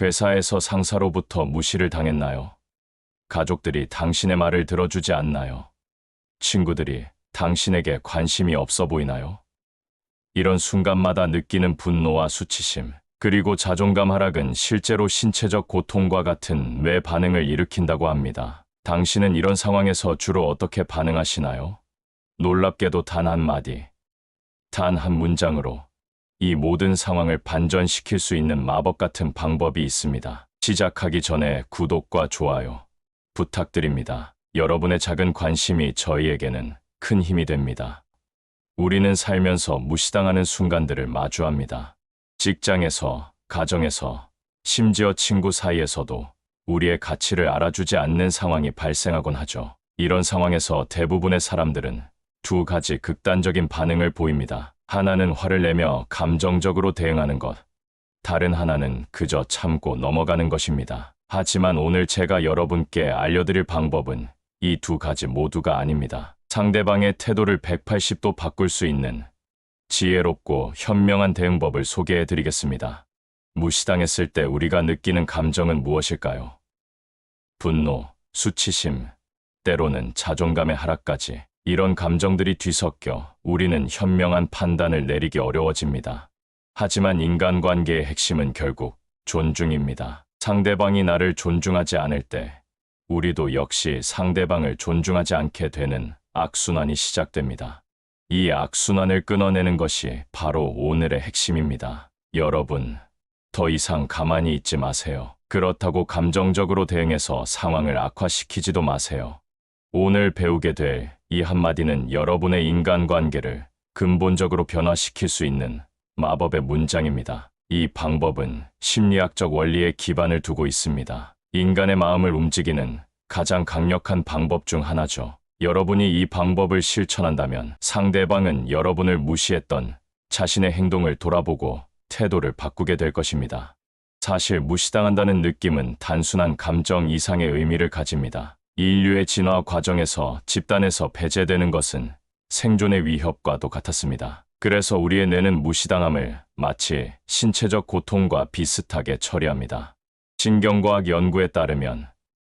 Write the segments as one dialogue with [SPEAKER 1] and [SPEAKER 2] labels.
[SPEAKER 1] 회사에서 상사로부터 무시를 당했나요? 가족들이 당신의 말을 들어주지 않나요? 친구들이 당신에게 관심이 없어 보이나요? 이런 순간마다 느끼는 분노와 수치심, 그리고 자존감 하락은 실제로 신체적 고통과 같은 뇌 반응을 일으킨다고 합니다. 당신은 이런 상황에서 주로 어떻게 반응하시나요? 놀랍게도 단 한마디, 단 한 문장으로 이 모든 상황을 반전시킬 수 있는 마법 같은 방법이 있습니다. 시작하기 전에 구독과 좋아요 부탁드립니다. 여러분의 작은 관심이 저희에게는 큰 힘이 됩니다. 우리는 살면서 무시당하는 순간들을 마주합니다. 직장에서, 가정에서, 심지어 친구 사이에서도 우리의 가치를 알아주지 않는 상황이 발생하곤 하죠. 이런 상황에서 대부분의 사람들은 두 가지 극단적인 반응을 보입니다. 하나는 화를 내며 감정적으로 대응하는 것, 다른 하나는 그저 참고 넘어가는 것입니다. 하지만 오늘 제가 여러분께 알려드릴 방법은 이 두 가지 모두가 아닙니다. 상대방의 태도를 180도 바꿀 수 있는 지혜롭고 현명한 대응법을 소개해 드리겠습니다. 무시당했을 때 우리가 느끼는 감정은 무엇일까요? 분노, 수치심, 때로는 자존감의 하락까지. 이런 감정들이 뒤섞여 우리는 현명한 판단을 내리기 어려워집니다. 하지만 인간관계의 핵심은 결국 존중입니다. 상대방이 나를 존중하지 않을 때 우리도 역시 상대방을 존중하지 않게 되는 악순환이 시작됩니다. 이 악순환을 끊어내는 것이 바로 오늘의 핵심입니다. 여러분, 더 이상 가만히 있지 마세요. 그렇다고 감정적으로 대응해서 상황을 악화시키지도 마세요. 오늘 배우게 될 이 한마디는 여러분의 인간관계를 근본적으로 변화시킬 수 있는 마법의 문장입니다. 이 방법은 심리학적 원리에 기반을 두고 있습니다. 인간의 마음을 움직이는 가장 강력한 방법 중 하나죠. 여러분이 이 방법을 실천한다면 상대방은 여러분을 무시했던 자신의 행동을 돌아보고 태도를 바꾸게 될 것입니다. 사실 무시당한다는 느낌은 단순한 감정 이상의 의미를 가집니다. 인류의 진화 과정에서 집단에서 배제되는 것은 생존의 위협과도 같았습니다. 그래서 우리의 뇌는 무시당함을 마치 신체적 고통과 비슷하게 처리합니다. 신경과학 연구에 따르면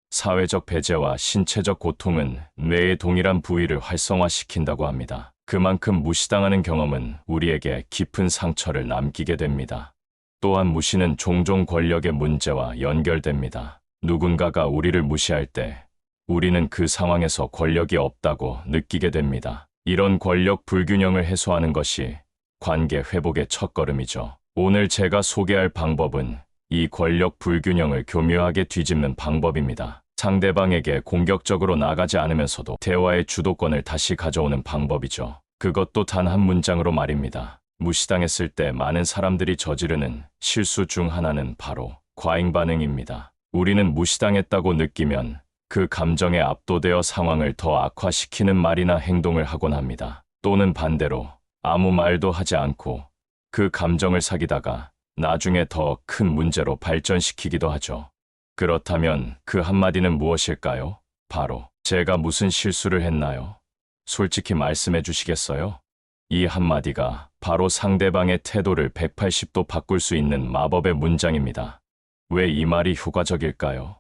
[SPEAKER 1] 사회적 배제와 신체적 고통은 뇌의 동일한 부위를 활성화시킨다고 합니다. 그만큼 무시당하는 경험은 우리에게 깊은 상처를 남기게 됩니다. 또한 무시는 종종 권력의 문제와 연결됩니다. 누군가가 우리를 무시할 때 우리는 그 상황에서 권력이 없다고 느끼게 됩니다. 이런 권력 불균형을 해소하는 것이 관계 회복의 첫걸음이죠. 오늘 제가 소개할 방법은 이 권력 불균형을 교묘하게 뒤집는 방법입니다. 상대방에게 공격적으로 나가지 않으면서도 대화의 주도권을 다시 가져오는 방법이죠. 그것도 단 한 문장으로 말입니다. 무시당했을 때 많은 사람들이 저지르는 실수 중 하나는 바로 과잉 반응입니다. 우리는 무시당했다고 느끼면 그 감정에 압도되어 상황을 더 악화시키는 말이나 행동을 하곤 합니다. 또는 반대로 아무 말도 하지 않고 그 감정을 사귀다가 나중에 더 큰 문제로 발전시키기도 하죠. 그렇다면 그 한마디는 무엇일까요? 바로 제가 무슨 실수를 했나요? 솔직히 말씀해 주시겠어요? 이 한마디가 바로 상대방의 태도를 180도 바꿀 수 있는 마법의 문장입니다. 왜 이 말이 효과적일까요?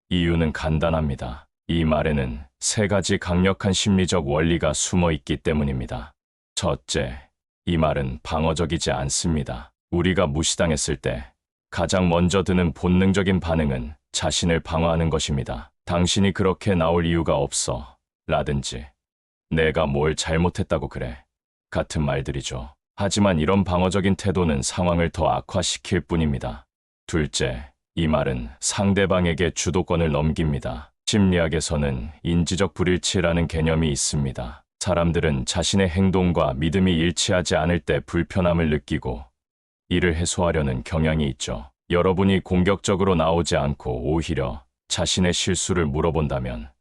[SPEAKER 1] 이유는 간단합니다. 이 말에는 세 가지 강력한 심리적 원리가 숨어 있기 때문입니다. 첫째, 이 말은 방어적이지 않습니다. 우리가 무시당했을 때 가장 먼저 드는 본능적인 반응은 자신을 방어하는 것입니다. 당신이 그렇게 나올 이유가 없어 라든지 내가 뭘 잘못했다고 그래 같은 말들이죠. 하지만 이런 방어적인 태도는 상황을 더 악화시킬 뿐입니다. 둘째, 이 말은 상대방에게 주도권을 넘깁니다. 심리학에서는 인지적 불일치라는 개념이 있습니다. 사람들은 자신의 행동과 믿음이 일치하지 않을 때 불편함을 느끼고 이를 해소하려는 경향이 있죠. 여러분이 공격적으로 나오지 않고 오히려 자신의 실수를 물어본다면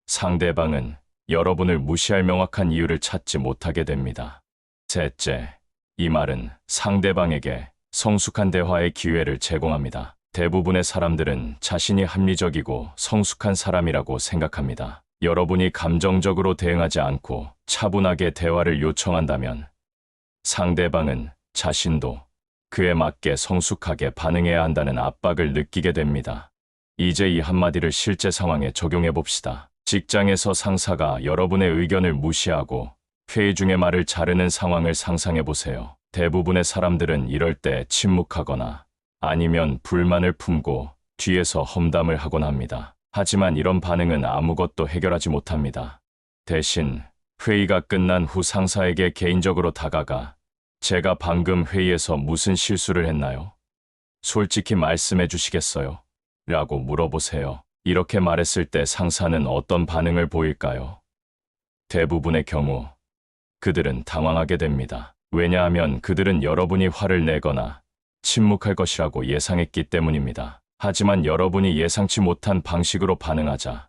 [SPEAKER 1] 상대방은 여러분을 무시할 명확한 이유를 찾지 못하게 됩니다. 셋째, 이 말은 상대방에게 성숙한 대화의 기회를 제공합니다. 대부분의 사람들은 자신이 합리적이고 성숙한 사람이라고 생각합니다. 여러분이 감정적으로 대응하지 않고 차분하게 대화를 요청한다면 상대방은 자신도 그에 맞게 성숙하게 반응해야 한다는 압박을 느끼게 됩니다. 이제 이 한마디를 실제 상황에 적용해 봅시다. 직장에서 상사가 여러분의 의견을 무시하고 회의 중에 말을 자르는 상황을 상상해 보세요. 대부분의 사람들은 이럴 때 침묵하거나 아니면 불만을 품고 뒤에서 험담을 하곤 합니다. 하지만 이런 반응은 아무것도 해결하지 못합니다. 대신 회의가 끝난 후 상사에게 개인적으로 다가가 제가 방금 회의에서 무슨 실수를 했나요? 솔직히 말씀해 주시겠어요? 라고 물어보세요. 이렇게 말했을 때 상사는 어떤 반응을 보일까요? 대부분의 경우 그들은 당황하게 됩니다. 왜냐하면 그들은 여러분이 화를 내거나 침묵할 것이라고 예상했기 때문입니다. 하지만 여러분이 예상치 못한 방식으로 반응하자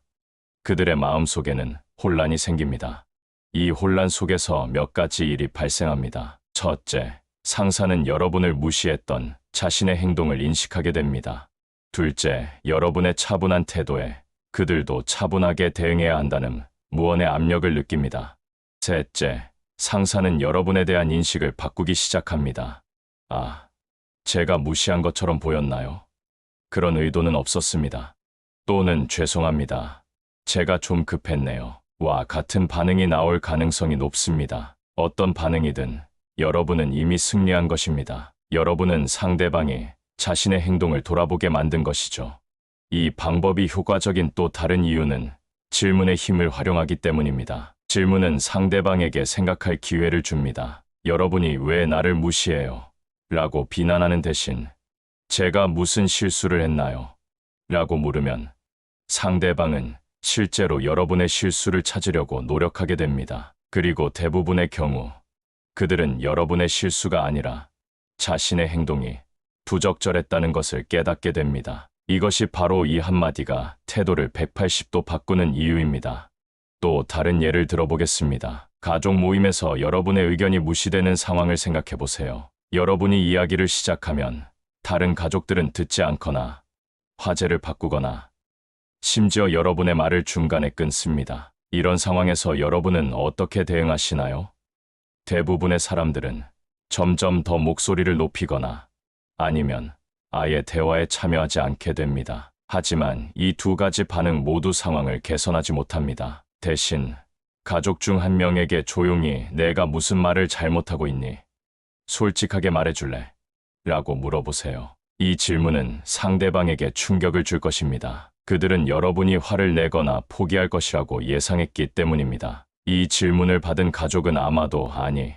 [SPEAKER 1] 그들의 마음속에는 혼란이 생깁니다. 이 혼란 속에서 몇 가지 일이 발생합니다. 첫째, 상사는 여러분을 무시했던 자신의 행동을 인식하게 됩니다. 둘째, 여러분의 차분한 태도에 그들도 차분하게 대응해야 한다는 무언의 압력을 느낍니다. 셋째, 상사는 여러분에 대한 인식을 바꾸기 시작합니다. 아, 제가 무시한 것처럼 보였나요? 그런 의도는 없었습니다. 또는 죄송합니다. 제가 좀 급했네요. 와 같은 반응이 나올 가능성이 높습니다. 어떤 반응이든 여러분은 이미 승리한 것입니다. 여러분은 상대방이 자신의 행동을 돌아보게 만든 것이죠. 이 방법이 효과적인 또 다른 이유는 질문의 힘을 활용하기 때문입니다. 질문은 상대방에게 생각할 기회를 줍니다. 여러분이 왜 나를 무시해요? 라고 비난하는 대신 제가 무슨 실수를 했나요? 라고 물으면 상대방은 실제로 여러분의 실수를 찾으려고 노력하게 됩니다. 그리고 대부분의 경우 그들은 여러분의 실수가 아니라 자신의 행동이 부적절했다는 것을 깨닫게 됩니다. 이것이 바로 이 한마디가 태도를 180도 바꾸는 이유입니다. 또 다른 예를 들어보겠습니다. 가족 모임에서 여러분의 의견이 무시되는 상황을 생각해 보세요. 여러분이 이야기를 시작하면 다른 가족들은 듣지 않거나 화제를 바꾸거나 심지어 여러분의 말을 중간에 끊습니다. 이런 상황에서 여러분은 어떻게 대응하시나요? 대부분의 사람들은 점점 더 목소리를 높이거나 아니면 아예 대화에 참여하지 않게 됩니다. 하지만 이 두 가지 반응 모두 상황을 개선하지 못합니다. 대신 가족 중 한 명에게 조용히 내가 무슨 말을 잘못하고 있니? 솔직하게 말해줄래? 라고 물어보세요. 이 질문은 상대방에게 충격을 줄 것입니다. 그들은 여러분이 화를 내거나 포기할 것이라고 예상했기 때문입니다. 이 질문을 받은 가족은 아마도 아니,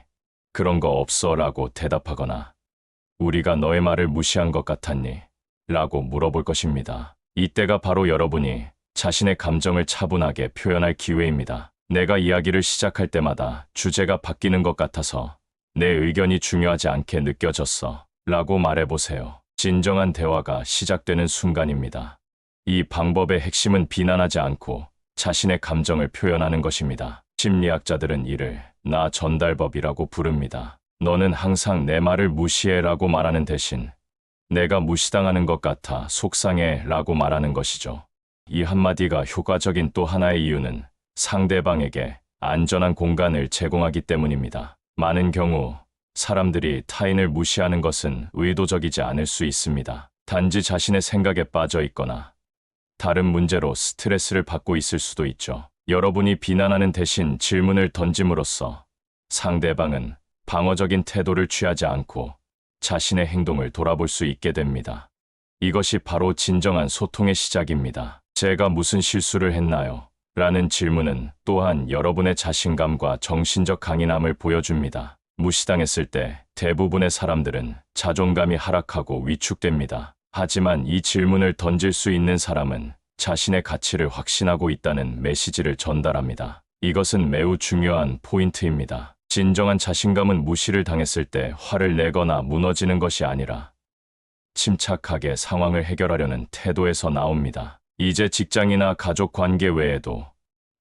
[SPEAKER 1] 그런 거 없어 라고 대답하거나 우리가 너의 말을 무시한 것 같았니? 라고 물어볼 것입니다. 이때가 바로 여러분이 자신의 감정을 차분하게 표현할 기회입니다. 내가 이야기를 시작할 때마다 주제가 바뀌는 것 같아서 내 의견이 중요하지 않게 느껴졌어. 라고 말해보세요. 진정한 대화가 시작되는 순간입니다. 이 방법의 핵심은 비난하지 않고 자신의 감정을 표현하는 것입니다. 심리학자들은 이를 나 전달법이라고 부릅니다. 너는 항상 내 말을 무시해 라고 말하는 대신 내가 무시당하는 것 같아 속상해 라고 말하는 것이죠. 이 한마디가 효과적인 또 하나의 이유는 상대방에게 안전한 공간을 제공하기 때문입니다. 많은 경우 사람들이 타인을 무시하는 것은 의도적이지 않을 수 있습니다. 단지 자신의 생각에 빠져 있거나 다른 문제로 스트레스를 받고 있을 수도 있죠. 여러분이 비난하는 대신 질문을 던짐으로써 상대방은 방어적인 태도를 취하지 않고 자신의 행동을 돌아볼 수 있게 됩니다. 이것이 바로 진정한 소통의 시작입니다. 제가 무슨 실수를 했나요? 라는 질문은 또한 여러분의 자신감과 정신적 강인함을 보여줍니다. 무시당했을 때 대부분의 사람들은 자존감이 하락하고 위축됩니다. 하지만 이 질문을 던질 수 있는 사람은 자신의 가치를 확신하고 있다는 메시지를 전달합니다. 이것은 매우 중요한 포인트입니다. 진정한 자신감은 무시를 당했을 때 화를 내거나 무너지는 것이 아니라 침착하게 상황을 해결하려는 태도에서 나옵니다. 이제 직장이나 가족 관계 외에도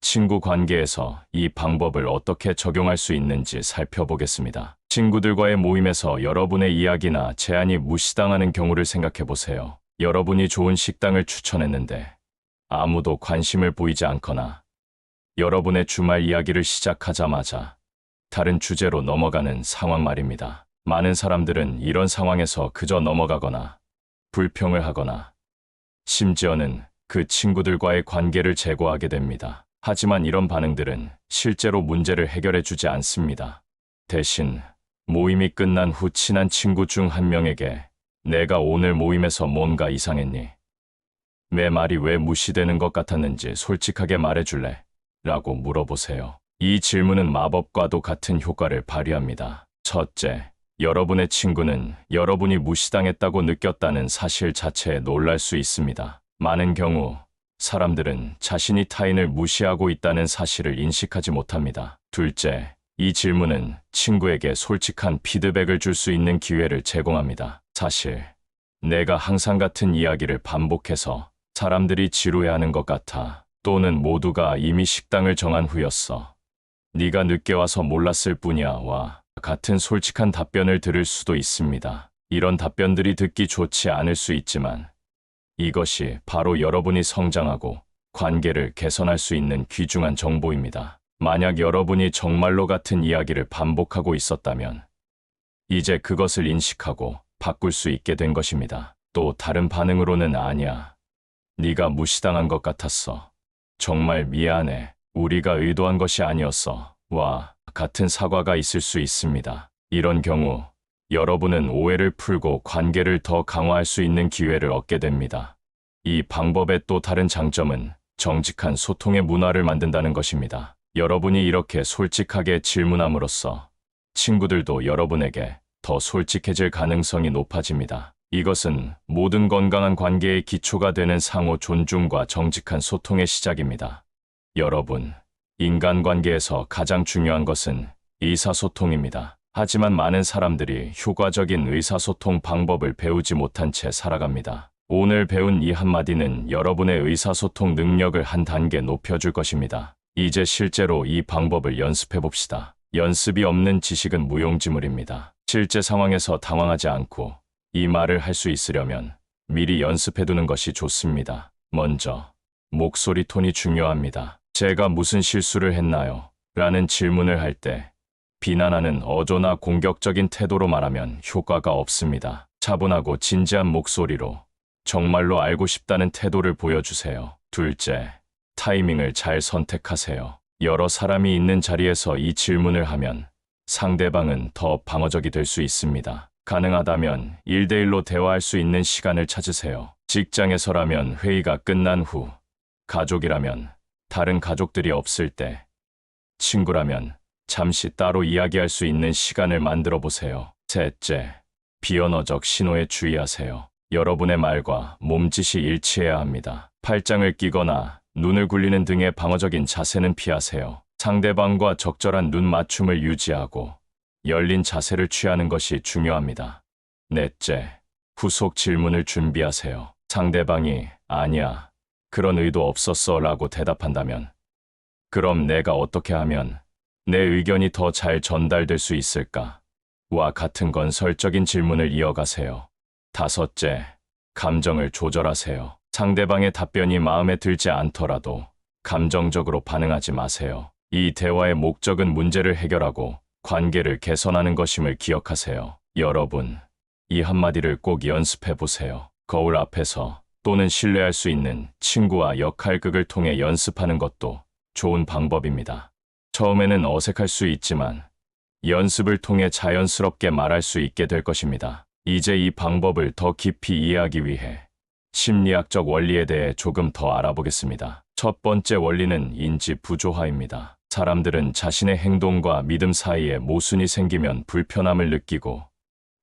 [SPEAKER 1] 친구 관계에서 이 방법을 어떻게 적용할 수 있는지 살펴보겠습니다. 친구들과의 모임에서 여러분의 이야기나 제안이 무시당하는 경우를 생각해 보세요. 여러분이 좋은 식당을 추천했는데 아무도 관심을 보이지 않거나 여러분의 주말 이야기를 시작하자마자 다른 주제로 넘어가는 상황 말입니다. 많은 사람들은 이런 상황에서 그저 넘어가거나 불평을 하거나 심지어는 그 친구들과의 관계를 제고하게 됩니다. 하지만 이런 반응들은 실제로 문제를 해결해 주지 않습니다. 대신 모임이 끝난 후 친한 친구 중 한 명에게 내가 오늘 모임에서 뭔가 이상했니? 내 말이 왜 무시되는 것 같았는지 솔직하게 말해줄래? 라고 물어보세요. 이 질문은 마법과도 같은 효과를 발휘합니다. 첫째, 여러분의 친구는 여러분이 무시당했다고 느꼈다는 사실 자체에 놀랄 수 있습니다. 많은 경우 사람들은 자신이 타인을 무시하고 있다는 사실을 인식하지 못합니다. 둘째, 이 질문은 친구에게 솔직한 피드백을 줄 수 있는 기회를 제공합니다. 사실, 내가 항상 같은 이야기를 반복해서 사람들이 지루해하는 것 같아. 또는 모두가 이미 식당을 정한 후였어. 네가 늦게 와서 몰랐을 뿐이야. 와 같은 솔직한 답변을 들을 수도 있습니다. 이런 답변들이 듣기 좋지 않을 수 있지만 이것이 바로 여러분이 성장하고 관계를 개선할 수 있는 귀중한 정보입니다. 만약 여러분이 정말로 같은 이야기를 반복하고 있었다면 이제 그것을 인식하고 바꿀 수 있게 된 것입니다. 또 다른 반응으로는 아니야. 네가 무시당한 것 같았어. 정말 미안해. 우리가 의도한 것이 아니었어. 와 같은 사과가 있을 수 있습니다. 이런 경우 여러분은 오해를 풀고 관계를 더 강화할 수 있는 기회를 얻게 됩니다. 이 방법의 또 다른 장점은 정직한 소통의 문화를 만든다는 것입니다. 여러분이 이렇게 솔직하게 질문함으로써 친구들도 여러분에게 더 솔직해질 가능성이 높아집니다. 이것은 모든 건강한 관계의 기초가 되는 상호 존중과 정직한 소통의 시작입니다. 여러분, 인간관계에서 가장 중요한 것은 의사소통입니다. 하지만 많은 사람들이 효과적인 의사소통 방법을 배우지 못한 채 살아갑니다. 오늘 배운 이 한마디는 여러분의 의사소통 능력을 한 단계 높여줄 것입니다. 이제 실제로 이 방법을 연습해 봅시다. 연습이 없는 지식은 무용지물입니다. 실제 상황에서 당황하지 않고 이 말을 할 수 있으려면 미리 연습해 두는 것이 좋습니다. 먼저, 목소리 톤이 중요합니다. 제가 무슨 실수를 했나요? 라는 질문을 할 때 비난하는 어조나 공격적인 태도로 말하면 효과가 없습니다. 차분하고 진지한 목소리로 정말로 알고 싶다는 태도를 보여주세요. 둘째, 타이밍을 잘 선택하세요. 여러 사람이 있는 자리에서 이 질문을 하면 상대방은 더 방어적이 될 수 있습니다. 가능하다면 1대1로 대화할 수 있는 시간을 찾으세요. 직장에서라면 회의가 끝난 후, 가족이라면 다른 가족들이 없을 때, 친구라면 잠시 따로 이야기할 수 있는 시간을 만들어 보세요. 셋째, 비언어적 신호에 주의하세요. 여러분의 말과 몸짓이 일치해야 합니다. 팔짱을 끼거나 눈을 굴리는 등의 방어적인 자세는 피하세요. 상대방과 적절한 눈 맞춤을 유지하고 열린 자세를 취하는 것이 중요합니다. 넷째, 후속 질문을 준비하세요. 상대방이 아니야, 그런 의도 없었어 라고 대답한다면 그럼 내가 어떻게 하면 내 의견이 더 잘 전달될 수 있을까? 와 같은 건설적인 질문을 이어가세요. 다섯째, 감정을 조절하세요. 상대방의 답변이 마음에 들지 않더라도 감정적으로 반응하지 마세요. 이 대화의 목적은 문제를 해결하고 관계를 개선하는 것임을 기억하세요. 여러분, 이 한마디를 꼭 연습해 보세요. 거울 앞에서 또는 신뢰할 수 있는 친구와 역할극을 통해 연습하는 것도 좋은 방법입니다. 처음에는 어색할 수 있지만 연습을 통해 자연스럽게 말할 수 있게 될 것입니다. 이제 이 방법을 더 깊이 이해하기 위해 심리학적 원리에 대해 조금 더 알아보겠습니다. 첫 번째 원리는 인지 부조화입니다. 사람들은 자신의 행동과 믿음 사이에 모순이 생기면 불편함을 느끼고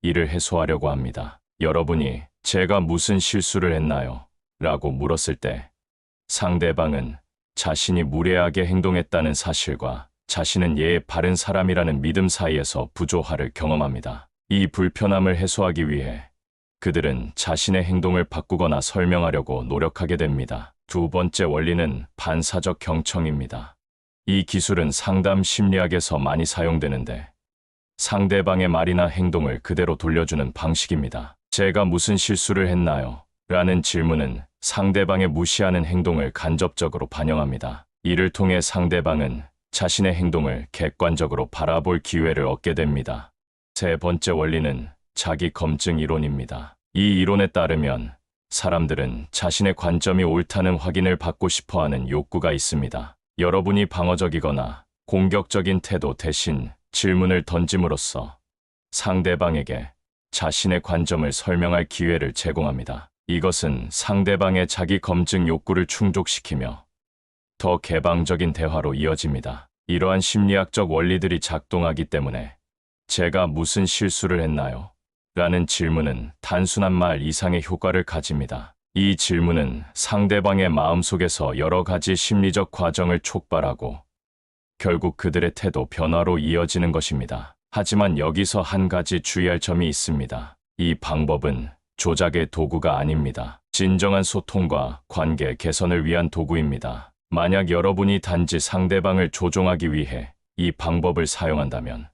[SPEAKER 1] 이를 해소하려고 합니다. 여러분이 제가 무슨 실수를 했나요? 라고 물었을 때 상대방은 자신이 무례하게 행동했다는 사실과 자신은 예의 바른 사람이라는 믿음 사이에서 부조화를 경험합니다. 이 불편함을 해소하기 위해 그들은 자신의 행동을 바꾸거나 설명하려고 노력하게 됩니다. 두 번째 원리는 반사적 경청입니다. 이 기술은 상담 심리학에서 많이 사용되는데 상대방의 말이나 행동을 그대로 돌려주는 방식입니다. 제가 무슨 실수를 했나요? 라는 질문은 상대방의 무시하는 행동을 간접적으로 반영합니다. 이를 통해 상대방은 자신의 행동을 객관적으로 바라볼 기회를 얻게 됩니다. 세 번째 원리는 자기 검증 이론입니다. 이 이론에 따르면 사람들은 자신의 관점이 옳다는 확인을 받고 싶어 하는 욕구가 있습니다. 여러분이 방어적이거나 공격적인 태도 대신 질문을 던짐으로써 상대방에게 자신의 관점을 설명할 기회를 제공합니다. 이것은 상대방의 자기 검증 욕구를 충족시키며 더 개방적인 대화로 이어집니다. 이러한 심리학적 원리들이 작동하기 때문에 제가 무슨 실수를 했나요? 라는 질문은 단순한 말 이상의 효과를 가집니다. 이 질문은 상대방의 마음속에서 여러 가지 심리적 과정을 촉발하고 결국 그들의 태도 변화로 이어지는 것입니다. 하지만 여기서 한 가지 주의할 점이 있습니다. 이 방법은 조작의 도구가 아닙니다. 진정한 소통과 관계 개선을 위한 도구입니다. 만약 여러분이 단지 상대방을 조종하기 위해 이 방법을 사용한다면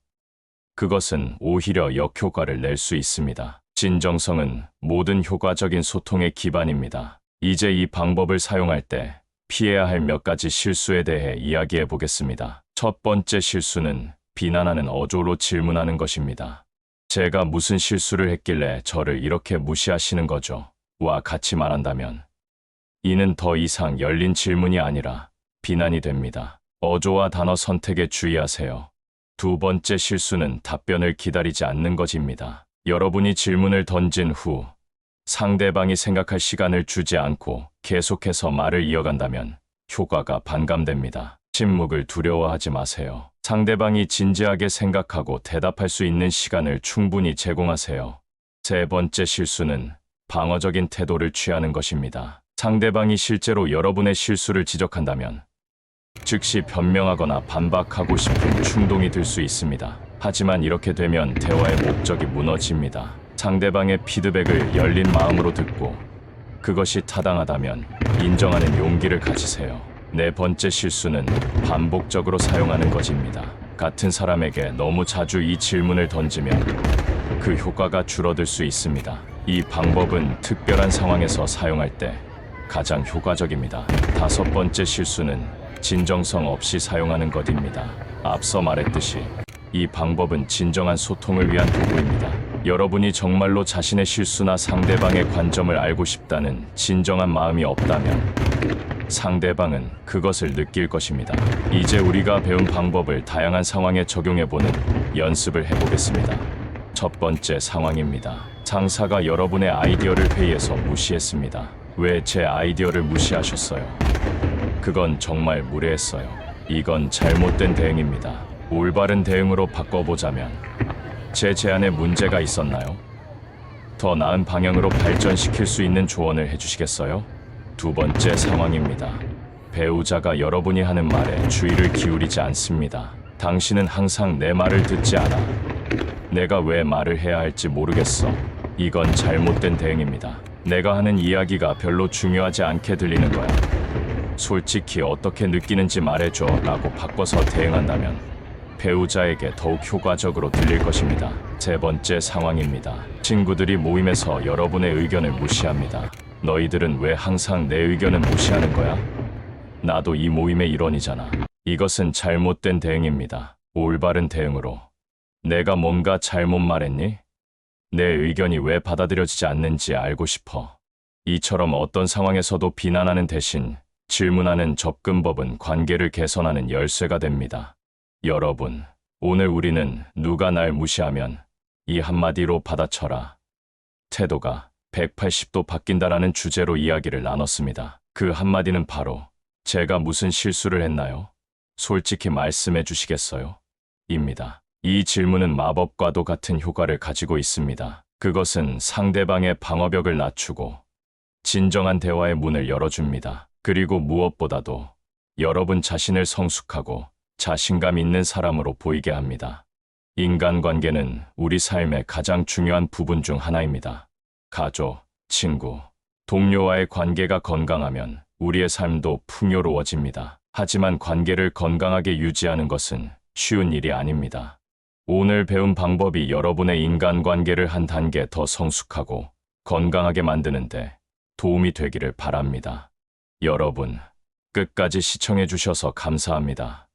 [SPEAKER 1] 그것은 오히려 역효과를 낼 수 있습니다. 진정성은 모든 효과적인 소통의 기반입니다. 이제 이 방법을 사용할 때 피해야 할 몇 가지 실수에 대해 이야기해 보겠습니다. 첫 번째 실수는 비난하는 어조로 질문하는 것입니다. 제가 무슨 실수를 했길래 저를 이렇게 무시하시는 거죠? 와 같이 말한다면 이는 더 이상 열린 질문이 아니라 비난이 됩니다. 어조와 단어 선택에 주의하세요. 두 번째 실수는 답변을 기다리지 않는 것입니다. 여러분이 질문을 던진 후 상대방이 생각할 시간을 주지 않고 계속해서 말을 이어간다면 효과가 반감됩니다. 침묵을 두려워하지 마세요. 상대방이 진지하게 생각하고 대답할 수 있는 시간을 충분히 제공하세요. 세 번째 실수는 방어적인 태도를 취하는 것입니다. 상대방이 실제로 여러분의 실수를 지적한다면 즉시 변명하거나 반박하고 싶은 충동이 들 수 있습니다. 하지만 이렇게 되면 대화의 목적이 무너집니다. 상대방의 피드백을 열린 마음으로 듣고 그것이 타당하다면 인정하는 용기를 가지세요. 네 번째 실수는 반복적으로 사용하는 것입니다. 같은 사람에게 너무 자주 이 질문을 던지면 그 효과가 줄어들 수 있습니다. 이 방법은 특별한 상황에서 사용할 때 가장 효과적입니다. 다섯 번째 실수는 진정성 없이 사용하는 것입니다. 앞서 말했듯이 이 방법은 진정한 소통을 위한 도구입니다. 여러분이 정말로 자신의 실수나 상대방의 관점을 알고 싶다는 진정한 마음이 없다면 상대방은 그것을 느낄 것입니다. 이제 우리가 배운 방법을 다양한 상황에 적용해보는 연습을 해보겠습니다. 첫 번째 상황입니다. 상사가 여러분의 아이디어를 회의에서 무시했습니다. 왜 제 아이디어를 무시하셨어요? 그건 정말 무례했어요. 이건 잘못된 대응입니다. 올바른 대응으로 바꿔보자면 제 제안에 문제가 있었나요? 더 나은 방향으로 발전시킬 수 있는 조언을 해주시겠어요? 두 번째 상황입니다. 배우자가 여러분이 하는 말에 주의를 기울이지 않습니다. 당신은 항상 내 말을 듣지 않아. 내가 왜 말을 해야 할지 모르겠어. 이건 잘못된 대응입니다. 내가 하는 이야기가 별로 중요하지 않게 들리는 거야. 솔직히 어떻게 느끼는지 말해줘 라고 바꿔서 대응한다면 배우자에게 더욱 효과적으로 들릴 것입니다. 세 번째 상황입니다. 친구들이 모임에서 여러분의 의견을 무시합니다. 너희들은 왜 항상 내 의견을 무시하는 거야? 나도 이 모임의 일원이잖아. 이것은 잘못된 대응입니다. 올바른 대응으로 내가 뭔가 잘못 말했니? 내 의견이 왜 받아들여지지 않는지 알고 싶어. 이처럼 어떤 상황에서도 비난하는 대신 질문하는 접근법은 관계를 개선하는 열쇠가 됩니다. 여러분, 오늘 우리는 누가 날 무시하면 이 한마디로 받아쳐라. 태도가 180도 바뀐다라는 주제로 이야기를 나눴습니다. 그 한마디는 바로 제가 무슨 실수를 했나요? 솔직히 말씀해 주시겠어요? 입니다. 이 질문은 마법과도 같은 효과를 가지고 있습니다. 그것은 상대방의 방어벽을 낮추고 진정한 대화의 문을 열어줍니다. 그리고 무엇보다도 여러분 자신을 성숙하고 자신감 있는 사람으로 보이게 합니다. 인간관계는 우리 삶의 가장 중요한 부분 중 하나입니다. 가족, 친구, 동료와의 관계가 건강하면 우리의 삶도 풍요로워집니다. 하지만 관계를 건강하게 유지하는 것은 쉬운 일이 아닙니다. 오늘 배운 방법이 여러분의 인간관계를 한 단계 더 성숙하고 건강하게 만드는데 도움이 되기를 바랍니다. 여러분, 끝까지 시청해 주셔서 감사합니다.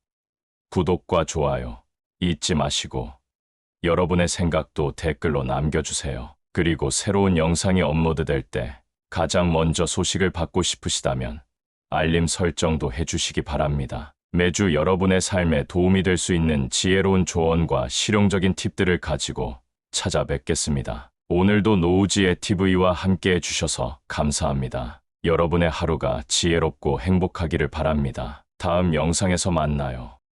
[SPEAKER 1] 구독과 좋아요 잊지 마시고 여러분의 생각도 댓글로 남겨주세요. 그리고 새로운 영상이 업로드될 때 가장 먼저 소식을 받고 싶으시다면 알림 설정도 해주시기 바랍니다. 매주 여러분의 삶에 도움이 될 수 있는 지혜로운 조언과 실용적인 팁들을 가지고 찾아뵙겠습니다. 오늘도 노우지의 TV와 함께 해주셔서 감사합니다. 여러분의 하루가 지혜롭고 행복하기를 바랍니다. 다음 영상에서 만나요.